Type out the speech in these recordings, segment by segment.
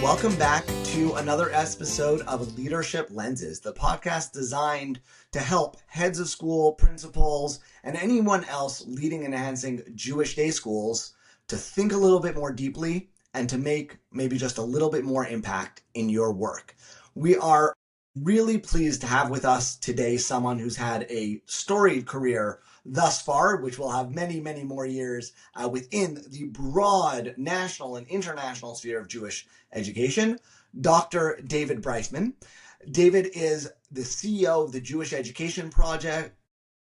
Welcome back to another episode of Leadership Lenses, the podcast designed to help heads of school, principals, and anyone else leading and enhancing Jewish day schools to think a little bit more deeply and to make maybe just a little bit more impact in your work. We are really pleased to have with us today someone who's had a storied career thus far, which will have many, many more years within the broad national and international sphere of Jewish education, Dr. David Bryfman. David is the CEO of the Jewish Education Project,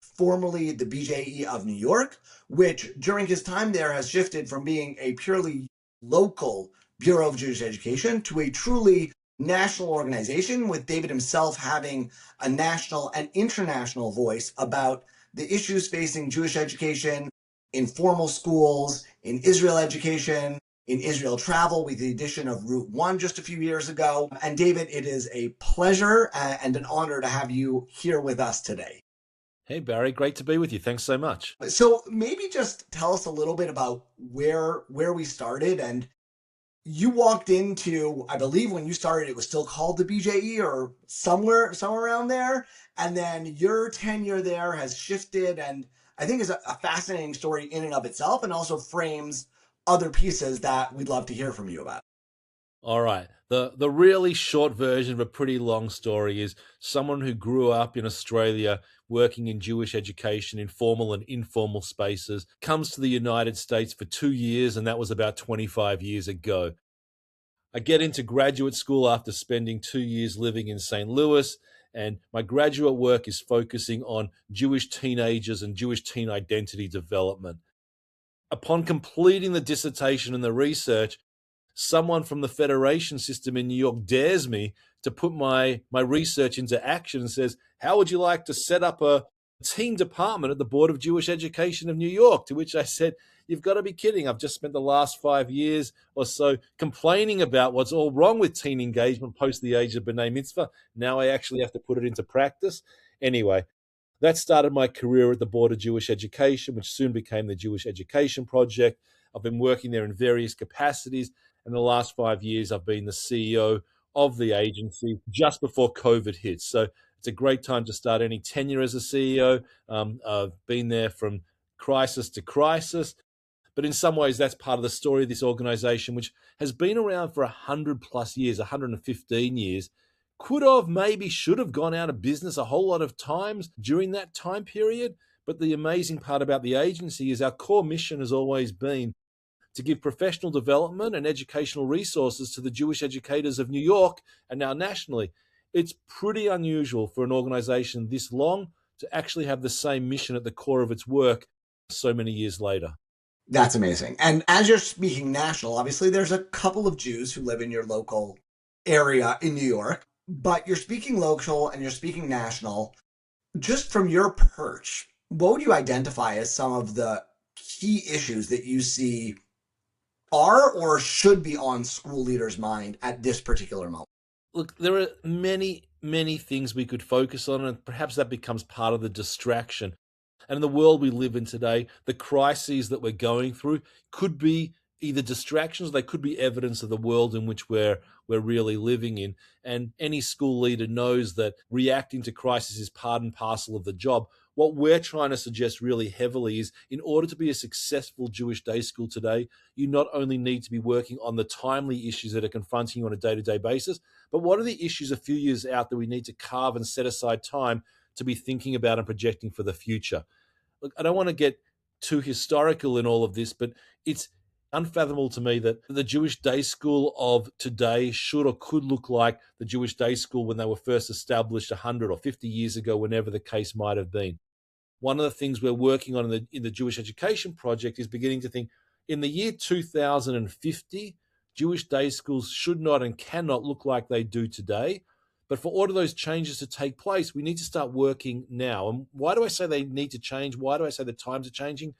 formerly the BJE of New York, which during his time there has shifted from being a purely local Bureau of Jewish Education to a truly national organization, with David himself having a national and international voice about the issues facing Jewish education in formal schools, in Israel education, in Israel travel, with the addition of Route 1 just a few years ago. And David, it is a pleasure and an honor to have you here with us today. Hey, Barry, great to be with you. Thanks so much. So maybe just tell us a little bit about where we started. And you walked into, I believe when you started, it was still called the BJE or somewhere around there. And then your tenure there has shifted, and I think is a fascinating story in and of itself, and also frames other pieces that we'd love to hear from you about. All right. The really short version of a pretty long story is someone who grew up in Australia working in Jewish education in formal and informal spaces, comes to the United States for 2 years, and that was about 25 years ago. I get into graduate school after spending 2 years living in St. Louis, and my graduate work is focusing on Jewish teenagers and Jewish teen identity development. Upon completing the dissertation and the research, someone from the federation system in New York dares me to put my research into action and says, how would you like to set up a teen department at the Board of Jewish Education of New York? To which I said, you've got to be kidding. I've just spent the last 5 years or so complaining about what's all wrong with teen engagement post the age of B'nai Mitzvah. Now I actually have to put it into practice. Anyway, that started my career at the Board of Jewish Education, which soon became the Jewish Education Project. I've been working there in various capacities. In the last 5 years, I've been the CEO of the agency just before COVID hit. So it's a great time to start any tenure as a CEO. I've been there from crisis to crisis. But in some ways, that's part of the story of this organization, which has been around for 100 plus years, 115 years. Could have, maybe should have gone out of business a whole lot of times during that time period. But the amazing part about the agency is our core mission has always been to give professional development and educational resources to the Jewish educators of New York and now nationally. It's pretty unusual for an organization this long to actually have the same mission at the core of its work so many years later. That's amazing. And as you're speaking national, obviously there's a couple of Jews who live in your local area in New York, but you're speaking local and you're speaking national. Just from your perch, what would you identify as some of the key issues that you see are or should be on school leaders' mind at this particular moment? Look, there are many, many things we could focus on, and perhaps that becomes part of the distraction. And in the world we live in today, the crises that we're going through could be either distractions, they could be evidence of the world in which we're really living in. And any school leader knows that reacting to crisis is part and parcel of the job. What we're trying to suggest really heavily is, in order to be a successful Jewish day school today, you not only need to be working on the timely issues that are confronting you on a day-to-day basis, but what are the issues a few years out that we need to carve and set aside time to be thinking about and projecting for the future. Look, I don't want to get too historical in all of this, but it's unfathomable to me that the Jewish day school of today should or could look like the Jewish day school when they were first established 100 or 50 years ago, whenever the case might have been. One of the things we're working on in the Jewish Education Project is beginning to think, in the year 2050, Jewish day schools should not and cannot look like they do today. But for all of those changes to take place, we need to start working now. And why do I say they need to change? Why do I say the times are changing?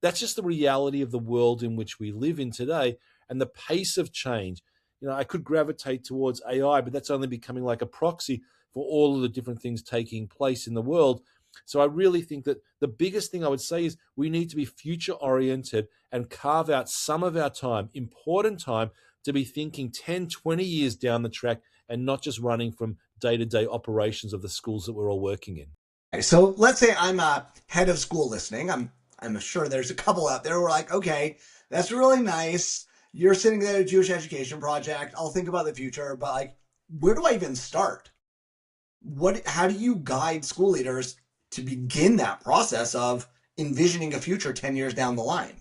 That's just the reality of the world in which we live in today and the pace of change. You know, I could gravitate towards AI, but that's only becoming like a proxy for all of the different things taking place in the world. So I really think that the biggest thing I would say is we need to be future oriented and carve out some of our time, important time, to be thinking 10, 20 years down the track and not just running from day-to-day operations of the schools that we're all working in. So let's say I'm a head of school listening. I'm sure there's a couple out there who are like, okay, that's really nice. You're sitting there at a Jewish education project. I'll think about the future, but like, where do I even start? How do you guide school leaders to begin that process of envisioning a future 10 years down the line?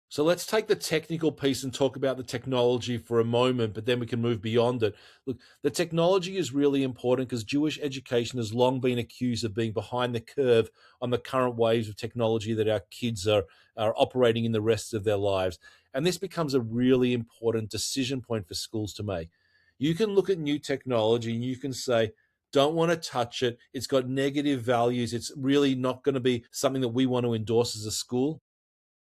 So let's take the technical piece and talk about the technology for a moment, but then we can move beyond it. Look, the technology is really important because Jewish education has long been accused of being behind the curve on the current waves of technology that our kids are operating in the rest of their lives. And this becomes a really important decision point for schools to make. You can look at new technology and you can say, don't want to touch it. It's got negative values. It's really not going to be something that we want to endorse as a school.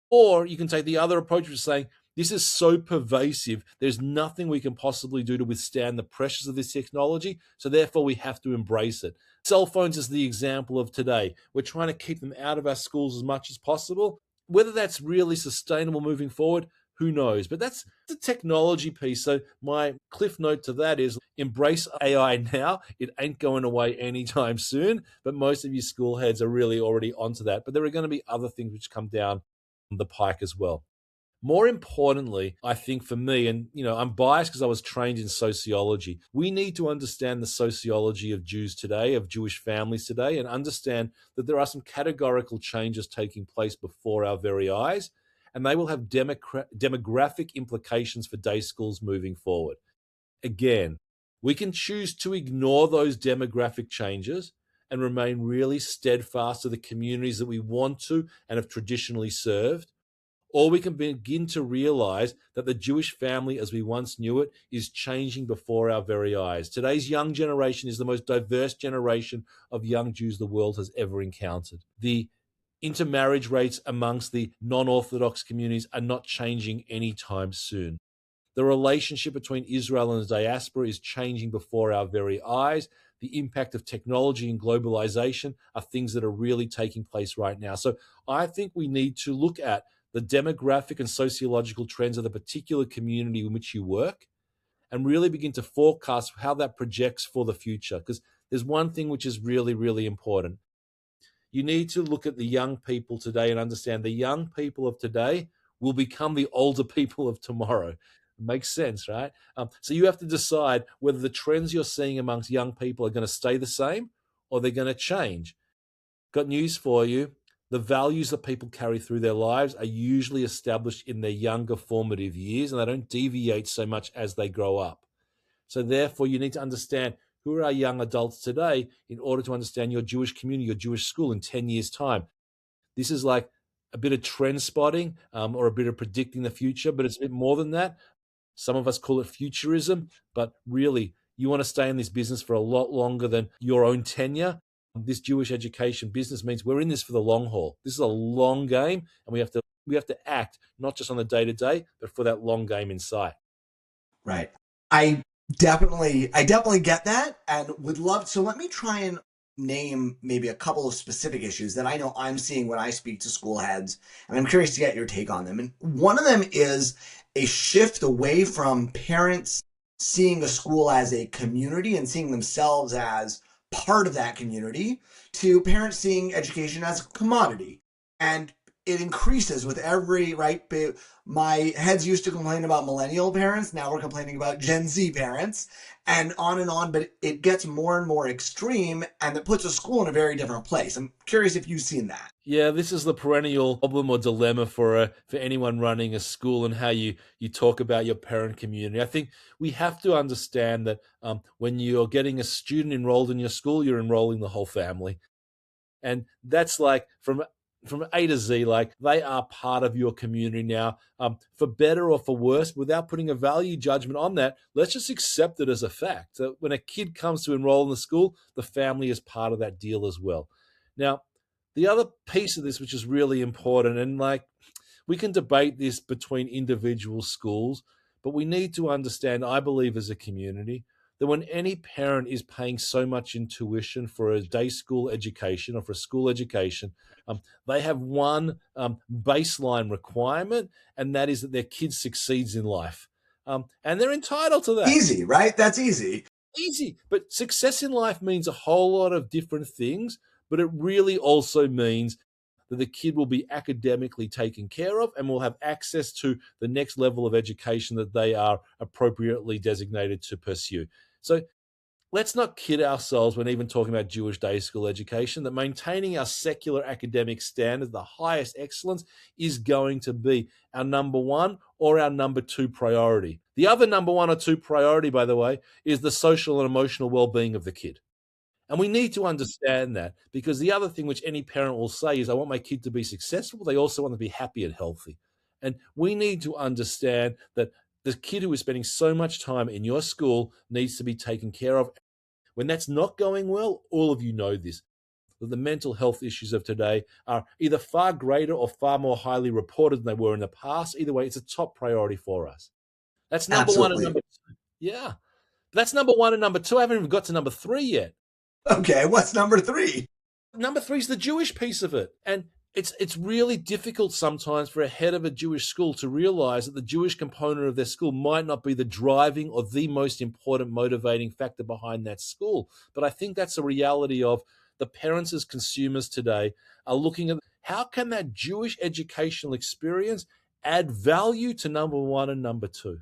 Or you can take the other approach, which is saying, this is so pervasive, there's nothing we can possibly do to withstand the pressures of this technology, so therefore we have to embrace it. Cell phones is the example of today. We're trying to keep them out of our schools as much as possible. Whether that's really sustainable moving forward, who knows? But that's the technology piece. So my cliff note to that is embrace AI now. It ain't going away anytime soon, but most of you school heads are really already onto that. But there are going to be other things which come down the pike as well. More importantly, I think for me, and I'm biased because I was trained in sociology, we need to understand the sociology of Jews today, of Jewish families today, and understand that there are some categorical changes taking place before our very eyes, and they will have demographic implications for day schools moving forward. Again, we can choose to ignore those demographic changes and remain really steadfast to the communities that we want to and have traditionally served. Or we can begin to realize that the Jewish family as we once knew it is changing before our very eyes. Today's young generation is the most diverse generation of young Jews the world has ever encountered. The intermarriage rates amongst the non-Orthodox communities are not changing anytime soon. The relationship between Israel and the diaspora is changing before our very eyes. The impact of technology and globalization are things that are really taking place right now. So I think we need to look at the demographic and sociological trends of the particular community in which you work and really begin to forecast how that projects for the future. Because there's one thing which is really, really important. You need to look at the young people today and understand the young people of today will become the older people of tomorrow. It makes sense, right? So you have to decide whether the trends you're seeing amongst young people are going to stay the same or they're going to change. Got news for you. The values that people carry through their lives are usually established in their younger formative years, and they don't deviate so much as they grow up. So therefore, you need to understand who are our young adults today in order to understand your Jewish community, your Jewish school in 10 years' time. This is like a bit of trend spotting or a bit of predicting the future, but it's a bit more than that. Some of us call it futurism, but really, you want to stay in this business for a lot longer than your own tenure. This Jewish education business means we're in this for the long haul. This is a long game, and we have to act not just on the day to day, but for that long game in sight. Right. I definitely get that and would love. So let me try and name maybe a couple of specific issues that I know I'm seeing when I speak to school heads, and I'm curious to get your take on them. And one of them is a shift away from parents seeing a school as a community and seeing themselves as part of that community to parents seeing education as a commodity. And it increases with every, right? My heads used to complain about millennial parents. Now we're complaining about Gen Z parents and on, but it gets more and more extreme and it puts a school in a very different place. I'm curious if you've seen that. Yeah, this is the perennial problem or dilemma for anyone running a school and how you talk about your parent community. I think we have to understand that when you're getting a student enrolled in your school, you're enrolling the whole family. And that's like from A to Z, like they are part of your community now, for better or for worse, without putting a value judgment on that. Let's just accept it as a fact. So when a kid comes to enroll in the school, the family is part of that deal as well. Now, the other piece of this, which is really important, and like we can debate this between individual schools, but we need to understand, I believe, as a community, that when any parent is paying so much in tuition for a day school education or for a school education, they have one baseline requirement, and that is that their kid succeeds in life. And they're entitled to that. Easy, right? That's easy. Easy. But success in life means a whole lot of different things, but it really also means that the kid will be academically taken care of and will have access to the next level of education that they are appropriately designated to pursue. So let's not kid ourselves when even talking about Jewish day school education that maintaining our secular academic standards, the highest excellence, is going to be our number one or our number two priority. The other number one or two priority, by the way, is the social and emotional well-being of the kid. And we need to understand that, because the other thing which any parent will say is, I want my kid to be successful. They also want to be happy and healthy. And we need to understand that the kid who is spending so much time in your school needs to be taken care of. When that's not going well, all of you know this, that the mental health issues of today are either far greater or far more highly reported than they were in the past. Either way, it's a top priority for us. That's number one and Absolutely. number two. Yeah. That's number one and number two. I haven't even got to number three yet. Okay, what's number three? Number three is the Jewish piece of it. And it's really difficult sometimes for a head of a Jewish school to realize that the Jewish component of their school might not be the driving or the most important motivating factor behind that school. But I think that's a reality of the parents as consumers today are looking at how can that Jewish educational experience add value to number one and number two?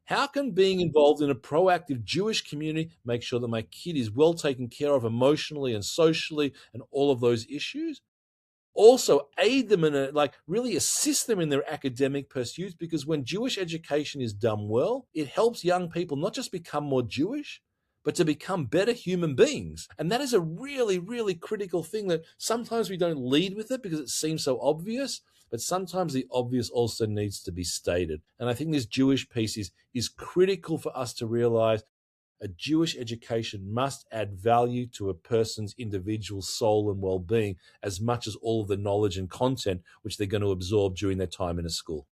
How can being involved in a proactive Jewish community make sure that my kid is well taken care of emotionally and socially and all of those issues? Also aid them in really assist them in their academic pursuits, because when Jewish education is done well, it helps young people not just become more Jewish, but to become better human beings. And that is a really, really critical thing that sometimes we don't lead with it because it seems so obvious, but sometimes the obvious also needs to be stated. And I think this Jewish piece is critical for us to realize. A Jewish education must add value to a person's individual soul and well-being as much as all of the knowledge and content which they're going to absorb during their time in a school.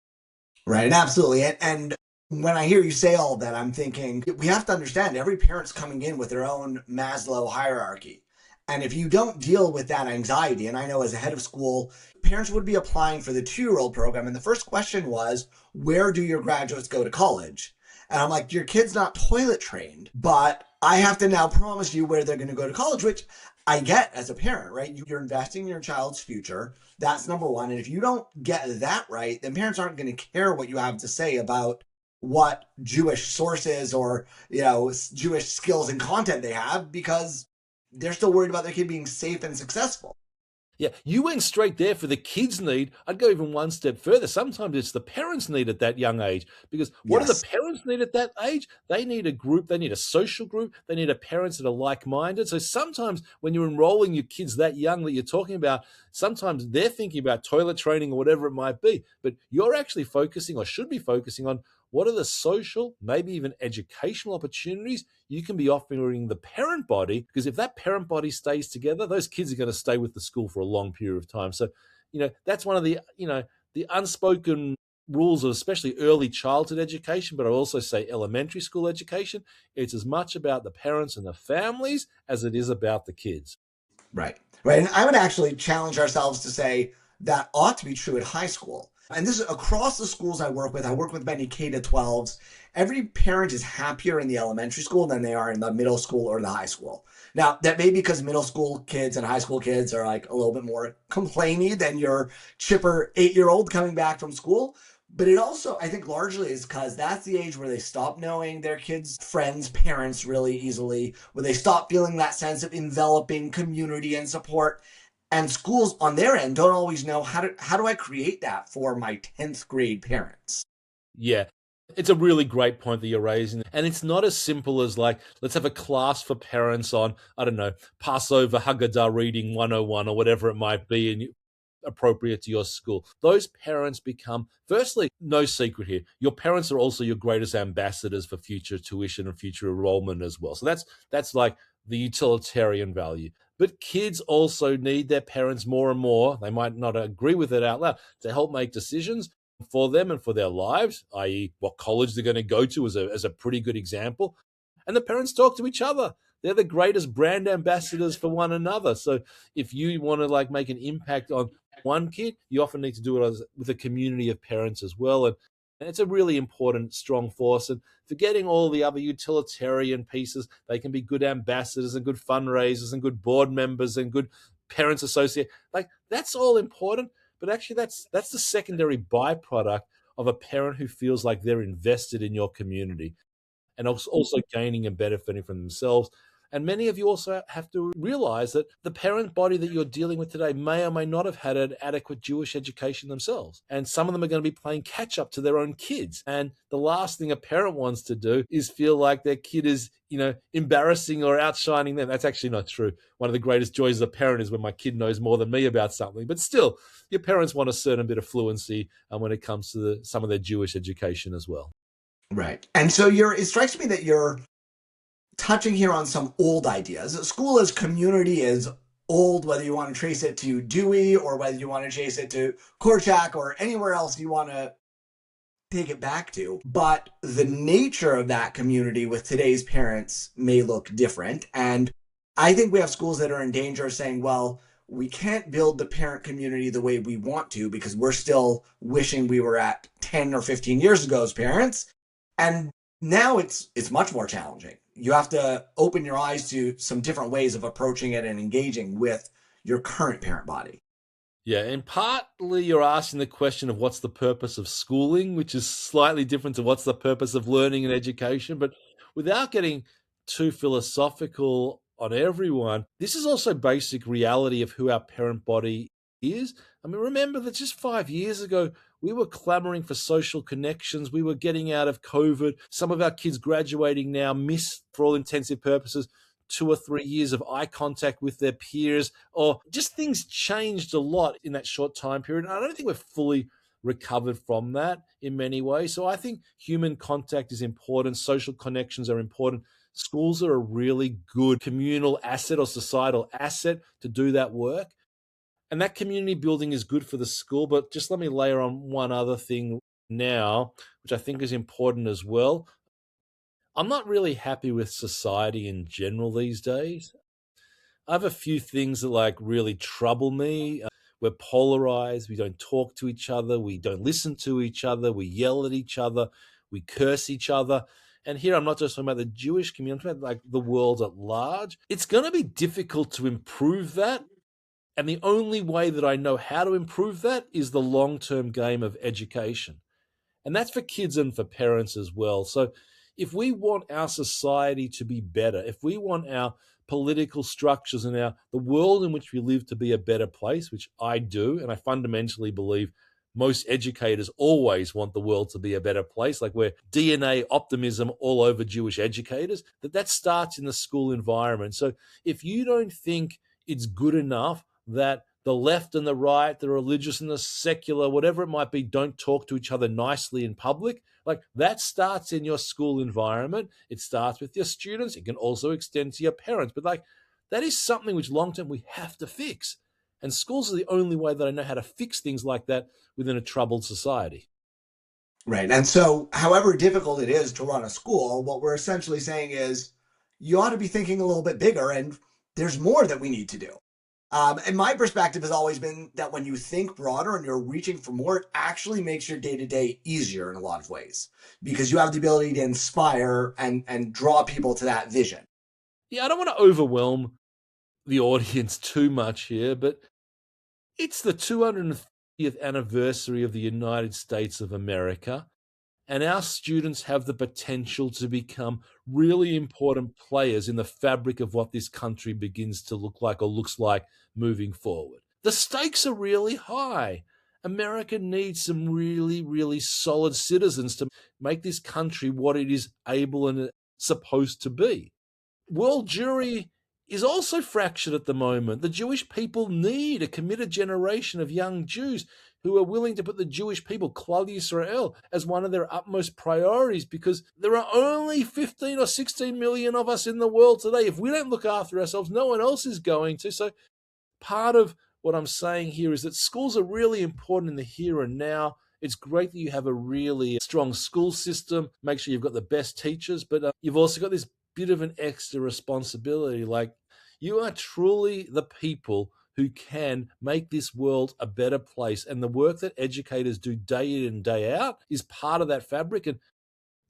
Right, absolutely. And when I hear you say all that, I'm thinking we have to understand every parent's coming in with their own Maslow hierarchy. And if you don't deal with that anxiety, and I know as a head of school, parents would be applying for the 2-year-old program. And the first question was, where do your graduates go to college? And I'm like, your kid's not toilet trained, but I have to now promise you where they're going to go to college, which I get as a parent, right? You're investing in your child's future. That's number one. And if you don't get that right, then parents aren't going to care what you have to say about what Jewish sources or, Jewish skills and content they have, because they're still worried about their kid being safe and successful. Yeah, you went straight there for the kids' need. I'd go even one step further. Sometimes it's the parents' need at that young age. Because what do the Yes. parents need at that age? They need a group, they need a social group, they need a parents that are like-minded. So sometimes when you're enrolling your kids that young that you're talking about, sometimes they're thinking about toilet training or whatever it might be. But you're actually focusing, or should be focusing, on what are the social, maybe even educational opportunities you can be offering the parent body? Because if that parent body stays together, those kids are going to stay with the school for a long period of time. So, that's one of the unspoken rules of especially early childhood education, but I also say elementary school education. It's as much about the parents and the families as it is about the kids. Right. Right. And I would actually challenge ourselves to say that ought to be true at high school. And this is across the schools I work with. I work with many K to 12s. Every parent is happier in the elementary school than they are in the middle school or the high school. Now, that may be because middle school kids and high school kids are like a little bit more complainy than your chipper 8-year-old coming back from school. But it also, I think, largely is because that's the age where they stop knowing their kids' friends, parents really easily, where they stop feeling that sense of enveloping community and support. And schools on their end don't always know how do I create that for my 10th grade parents. Yeah. It's a really great point that you're raising. And it's not as simple as let's have a class for parents on, I don't know, Passover Haggadah reading 101 or whatever it might be, and appropriate to your school. Those parents become, firstly, no secret here, your parents are also your greatest ambassadors for future tuition and future enrollment as well. So that's like the utilitarian value. But kids also need their parents more and more. They might not agree with it out loud, to help make decisions for them and for their lives, i.e. what college they're going to go to as a pretty good example. And the parents talk to each other. They're the greatest brand ambassadors for one another. So if you want to make an impact on one kid, you often need to do it with a community of parents as well. And And it's a really important, strong force. And forgetting all the other utilitarian pieces, they can be good ambassadors and good fundraisers and good board members and good parents associate. Like that's all important. But actually, that's the secondary byproduct of a parent who feels like they're invested in your community and also gaining and benefiting from themselves. And many of you also have to realize that the parent body that you're dealing with today may or may not have had an adequate Jewish education themselves. And some of them are going to be playing catch up to their own kids. And the last thing a parent wants to do is feel like their kid is, embarrassing or outshining them. That's actually not true. One of the greatest joys as a parent is when my kid knows more than me about something. But still, your parents want a certain bit of fluency when it comes to some of their Jewish education as well. Right. And so it strikes me that you're touching here on some old ideas. School as community is old, whether you want to trace it to Dewey or whether you want to trace it to Korchak or anywhere else you want to take it back to. But the nature of that community with today's parents may look different. And I think we have schools that are in danger of saying, well, we can't build the parent community the way we want to because we're still wishing we were at 10 or 15 years ago as parents. And now it's much more challenging. You have to open your eyes to some different ways of approaching it and engaging with your current parent body. Yeah, and partly you're asking the question of what's the purpose of schooling, which is slightly different to what's the purpose of learning and education. But without getting too philosophical on everyone, this is also basic reality of who our parent body is. I mean, remember that just 5 years ago, we were clamoring for social connections. We were getting out of COVID. Some of our kids graduating now miss, for all intensive purposes, 2 or 3 years of eye contact with their peers, or just things changed a lot in that short time period. And I don't think we're fully recovered from that in many ways. So I think human contact is important. Social connections are important. Schools are a really good communal asset or societal asset to do that work. And that community building is good for the school. But just let me layer on one other thing now, which I think is important as well. I'm not really happy with society in general these days. I have a few things that really trouble me. We're polarized. We don't talk to each other. We don't listen to each other. We yell at each other. We curse each other. And here I'm not just talking about the Jewish community, I'm talking about the world at large. It's going to be difficult to improve that. And the only way that I know how to improve that is the long-term game of education. And that's for kids and for parents as well. So if we want our society to be better, if we want our political structures and the world in which we live to be a better place, which I do, and I fundamentally believe most educators always want the world to be a better place, like we're DNA optimism all over Jewish educators, that starts in the school environment. So if you don't think it's good enough that the left and the right, the religious and the secular, whatever it might be, don't talk to each other nicely in public, that starts in your school environment. It starts with your students. It can also extend to your parents. But that is something which long-term we have to fix. And schools are the only way that I know how to fix things like that within a troubled society. Right. And so, however difficult it is to run a school, what we're essentially saying is you ought to be thinking a little bit bigger, and there's more that we need to do. And my perspective has always been that when you think broader and you're reaching for more, it actually makes your day to day easier in a lot of ways because you have the ability to inspire and draw people to that vision. Yeah, I don't want to overwhelm the audience too much here, but it's the 250th anniversary of the United States of America. And our students have the potential to become really important players in the fabric of what this country begins to look like or looks like moving forward. The stakes are really high. America needs some really, really solid citizens to make this country what it is able and supposed to be. World Jewry is also fractured at the moment. The Jewish people need a committed generation of young Jews who are willing to put the Jewish people, Klal Yisrael, as one of their utmost priorities because there are only 15 or 16 million of us in the world today. If we don't look after ourselves, no one else is going to. So part of what I'm saying here is that schools are really important in the here and now. It's great that you have a really strong school system. Make sure you've got the best teachers, but you've also got this bit of an extra responsibility. You are truly the people who can make this world a better place. And the work that educators do day in and day out is part of that fabric. And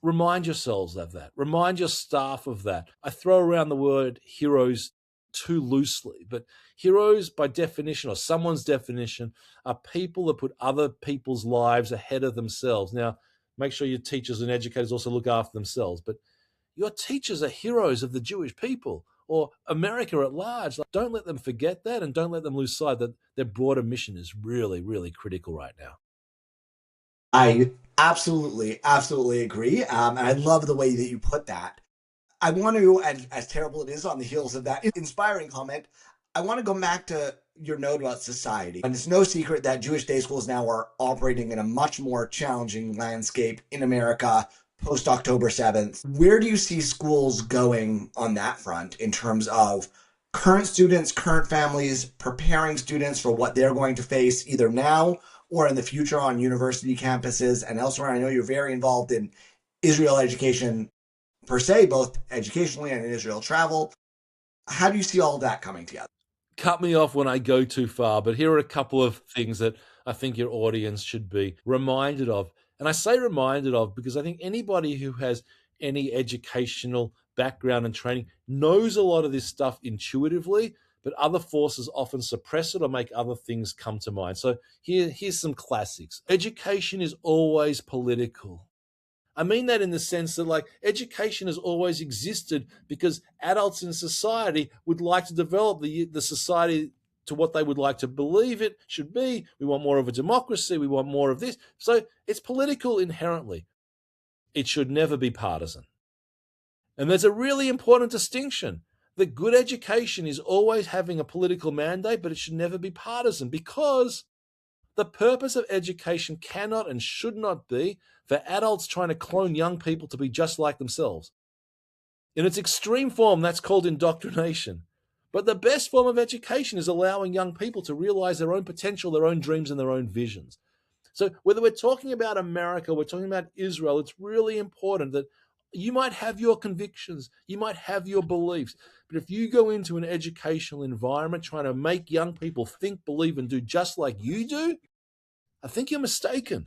remind yourselves of that. Remind your staff of that. I throw around the word heroes too loosely, but heroes, by definition, or someone's definition, are people that put other people's lives ahead of themselves. Now, make sure your teachers and educators also look after themselves, but your teachers are heroes of the Jewish people or America at large. Like, don't let them forget that, and don't let them lose sight that their broader mission is really, really critical right now. I absolutely agree. And I love the way that you put that. I want to, and as terrible it is on the heels of that inspiring comment, I want to go back to your note about society. And it's no secret that Jewish day schools now are operating in a much more challenging landscape in America post October 7th. Where do you see schools going on that front in terms of current students, current families, preparing students for what they're going to face either now or in the future on university campuses and elsewhere? I know you're very involved in Israel education per se, both educationally and in Israel travel. How do you see all of that coming together? Cut me off when I go too far, but here are a couple of things that I think your audience should be reminded of. And I say reminded of because I think anybody who has any educational background and training knows a lot of this stuff intuitively, but other forces often suppress it or make other things come to mind. So here's some classics. Education is always political. I mean that in the sense that, like, education has always existed because adults in society would like to develop the society to what they would like to believe it should be. We want more of a democracy. We want more of this. So it's political inherently. It should never be partisan. And there's a really important distinction that good education is always having a political mandate, but it should never be partisan, because the purpose of education cannot and should not be for adults trying to clone young people to be just like themselves. In its extreme form, that's called indoctrination. But the best form of education is allowing young people to realize their own potential, their own dreams, and their own visions. So whether we're talking about America, we're talking about Israel, it's really important that you might have your convictions, you might have your beliefs, but if you go into an educational environment trying to make young people think, believe, and do just like you do, I think you're mistaken.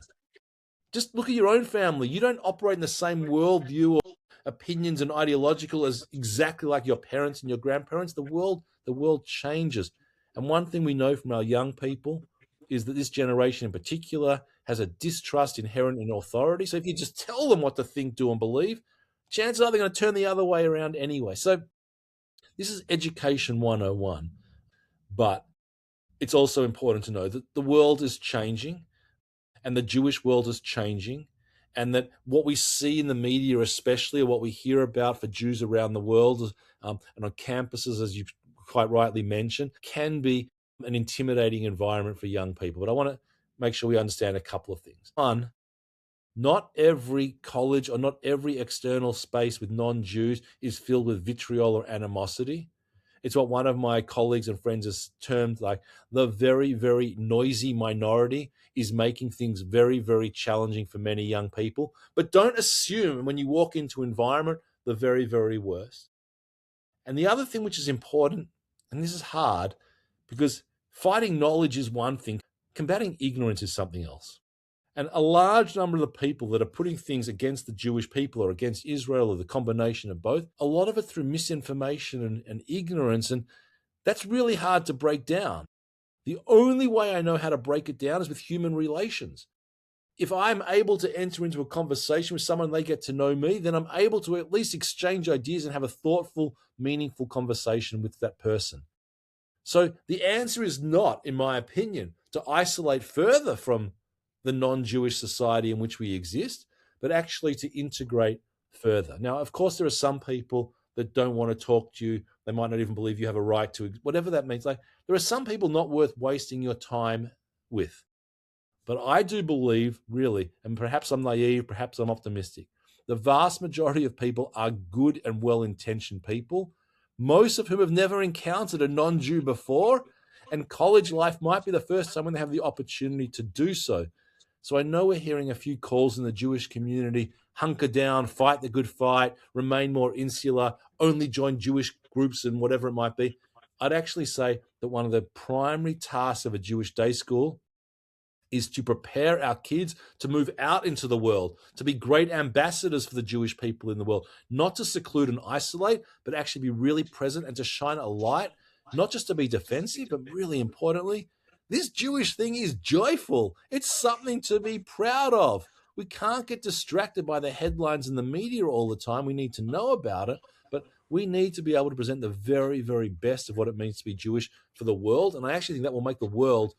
Just look at your own family. You don't operate in the same worldview or opinions and ideological as exactly like your parents and your grandparents. The world changes. And one thing we know from our young people is that this generation in particular has a distrust inherent in authority. So if you just tell them what to think, do, and believe, chances are they're going to turn the other way around anyway. So this is education 101. But it's also important to know that the world is changing and the Jewish world is changing, and that what we see in the media, especially, or what we hear about for Jews around the world and on campuses, as you quite rightly mentioned, can be an intimidating environment for young people. But I want to make sure we understand a couple of things. One, not every college or not every external space with non-Jews is filled with vitriol or animosity. It's what one of my colleagues and friends has termed like the very, very noisy minority is making things very, very challenging for many young people. But don't assume when you walk into an environment the very, very worst. And the other thing which is important, and this is hard, because fighting knowledge is one thing, combating ignorance is something else. And a large number of the people that are putting things against the Jewish people or against Israel or the combination of both, a lot of it through misinformation and ignorance. And that's really hard to break down. The only way I know how to break it down is with human relations. If I'm able to enter into a conversation with someone, they get to know me, then I'm able to at least exchange ideas and have a thoughtful, meaningful conversation with that person. So the answer is not, in my opinion, to isolate further from the non-Jewish society in which we exist, but actually to integrate further. Now, of course, there are some people that don't want to talk to you. They might not even believe you have a right to, whatever that means. Like, there are some people not worth wasting your time with. But I do believe, really, and perhaps I'm naive, perhaps I'm optimistic, the vast majority of people are good and well-intentioned people, most of whom have never encountered a non-Jew before, and college life might be the first time when they have the opportunity to do so. So I know we're hearing a few calls in the Jewish community, hunker down, fight the good fight, remain more insular, only join Jewish groups and whatever it might be. I'd actually say that one of the primary tasks of a Jewish day school is to prepare our kids to move out into the world, to be great ambassadors for the Jewish people in the world, not to seclude and isolate, but actually be really present and to shine a light, not just to be defensive, but really importantly, this Jewish thing is joyful. It's something to be proud of. We can't get distracted by the headlines in the media all the time. We need to know about it, but we need to be able to present the very, very best of what it means to be Jewish for the world. And I actually think that will make the world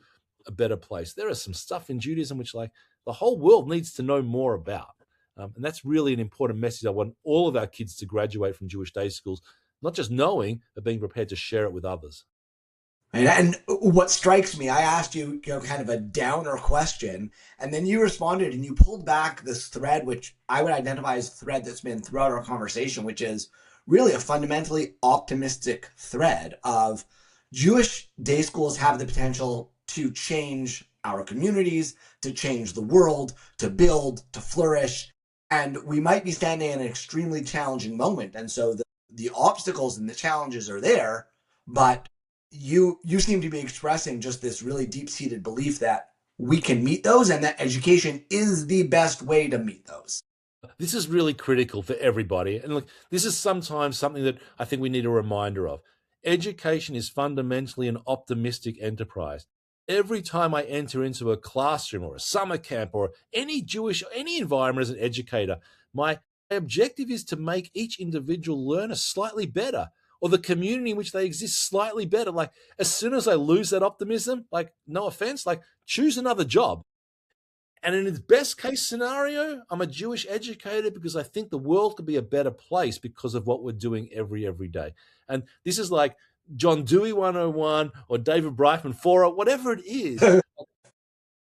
a better place. There is some stuff in Judaism which like the whole world needs to know more about. And that's really an important message. I want all of our kids to graduate from Jewish day schools, not just knowing, but being prepared to share it with others. And what strikes me, I asked you, kind of a downer question, and then you responded and you pulled back this thread, which I would identify as a thread that's been throughout our conversation, which is really a fundamentally optimistic thread of Jewish day schools have the potential to change our communities, to change the world, to build, to flourish. And we might be standing in an extremely challenging moment. And so the obstacles and the challenges are there, but you seem to be expressing just this really deep-seated belief that we can meet those and that education is the best way to meet those. This is really critical for everybody. And look, this is sometimes something that I think we need a reminder of. Education is fundamentally an optimistic enterprise. Every time I enter into a classroom or a summer camp or any environment as an educator, my objective is to make each individual learner slightly better, or the community in which they exist slightly better. Like, as soon as I lose that optimism, like, no offense, like, choose another job. And in its best case scenario, I'm a Jewish educator because I think the world could be a better place because of what we're doing every day. And this is like John Dewey 101 or David Bryfman 4, whatever it is.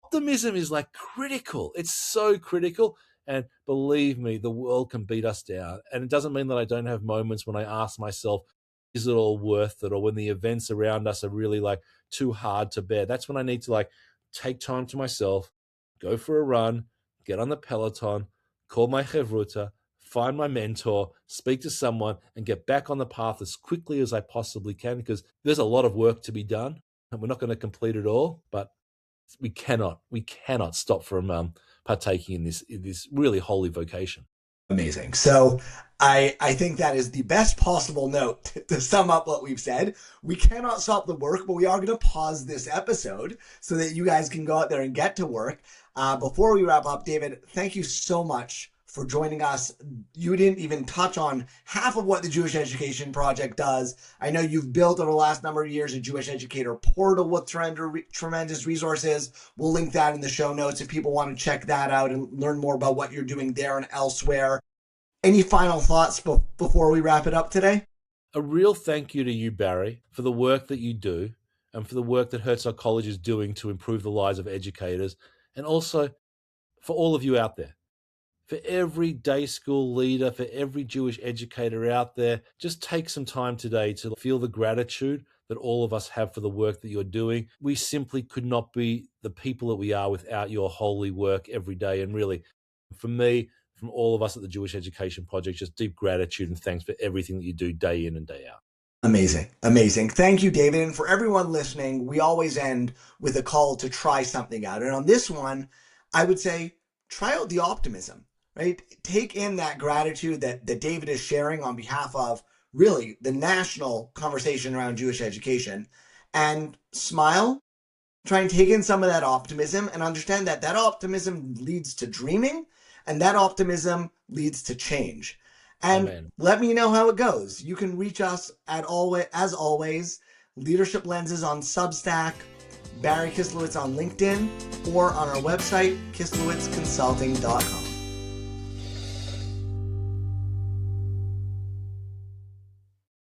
Optimism is like critical. It's so critical. And believe me, the world can beat us down. And it doesn't mean that I don't have moments when I ask myself, is it all worth it? Or when the events around us are really like too hard to bear. That's when I need to like take time to myself, go for a run, get on the Peloton, call my chevruta, find my mentor, speak to someone, and get back on the path as quickly as I possibly can, because there's a lot of work to be done and we're not going to complete it all, but we cannot stop from partaking in this really holy vocation. Amazing. So I think that is the best possible note to sum up what we've said. We cannot stop the work, but we are going to pause this episode so that you guys can go out there and get to work. Before we wrap up, David, thank you so much for joining us. You didn't even touch on half of what the Jewish Education Project does. I know you've built over the last number of years a Jewish Educator portal with tremendous resources. We'll link that in the show notes if people want to check that out and learn more about what you're doing there and elsewhere. Any final thoughts before we wrap it up today? A real thank you to you, Barry, for the work that you do and for the work that Herzog College is doing to improve the lives of educators, and also for all of you out there. For every day school leader, for every Jewish educator out there, just take some time today to feel the gratitude that all of us have for the work that you're doing. We simply could not be the people that we are without your holy work every day. And really, for me, from all of us at the Jewish Education Project, just deep gratitude and thanks for everything that you do day in and day out. Amazing. Amazing. Thank you, David. And for everyone listening, we always end with a call to try something out. And on this one, I would say, try out the optimism. Right? Take in that gratitude that David is sharing on behalf of really the national conversation around Jewish education, and smile. Try and take in some of that optimism and understand that optimism leads to dreaming and that optimism leads to change. And Amen. Let me know how it goes. You can reach us as always, Leadership Lenses on Substack, Barry Kislowitz on LinkedIn, or on our website, kislowitzconsulting.com.